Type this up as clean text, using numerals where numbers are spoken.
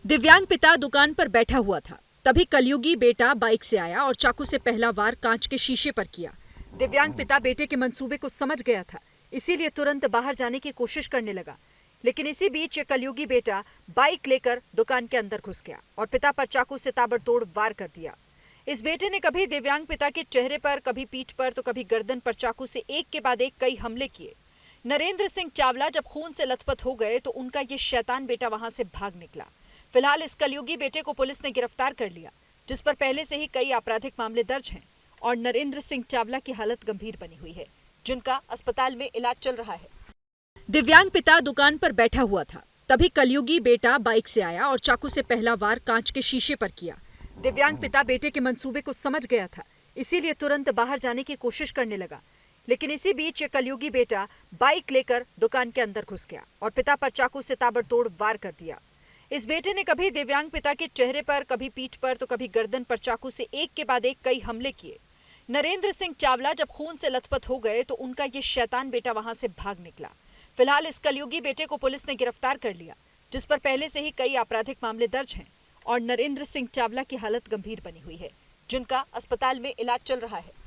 दिव्यांग पिता दुकान पर बैठा हुआ था। तभी कलयुगी बेटा बाइक से आया और चाकू से पहला वार कांच के शीशे पर किया। दिव्यांग पिता बेटे के मंसूबे को समझ गया था, इसीलिए तुरंत बाहर जाने की कोशिश करने लगा। लेकिन इसी बीच कलयुगी बेटा बाइक लेकर दुकान के अंदर घुस गया और पिता पर चाकू से ताबड़तोड़ वार कर दिया। इस बेटे ने कभी दिव्यांग पिता के चेहरे पर, कभी पीठ पर, तो कभी गर्दन पर चाकू से एक के बाद एक कई हमले किए। नरेंद्र सिंह चावला जब खून से लथपथ हो गए तो उनका ये शैतान बेटा वहां से भाग निकला। फिलहाल इस कलयुगी बेटे को पुलिस ने गिरफ्तार कर लिया, जिस पर पहले से ही कई आपराधिक मामले दर्ज हैं और नरेंद्र सिंह चावला की हालत गंभीर बनी हुई है, जिनका अस्पताल में इलाज चल रहा है। दिव्यांग पिता दुकान पर बैठा हुआ था। तभी कलयुगी बेटा बाइक से आया और चाकू से पहला वार कांच के शीशे पर किया। दिव्यांग पिता बेटे के मंसूबे को समझ गया था, इसीलिए तुरंत बाहर जाने की कोशिश करने लगा। लेकिन इसी बीच कलयुगी बेटा बाइक लेकर दुकान के अंदर घुस गया और पिता पर चाकू से ताबड़तोड़ वार कर दिया। इस बेटे ने कभी दिव्यांग पिता के चेहरे पर, कभी पीठ पर, तो कभी गर्दन पर चाकू से एक के बाद एक कई हमले किए। नरेंद्र सिंह चावला जब खून से लथपथ हो गए तो उनका ये शैतान बेटा वहां से भाग निकला। फिलहाल इस कलयुगी बेटे को पुलिस ने गिरफ्तार कर लिया, जिस पर पहले से ही कई आपराधिक मामले दर्ज हैं और नरेंद्र सिंह चावला की हालत गंभीर बनी हुई है, जिनका अस्पताल में इलाज चल रहा है।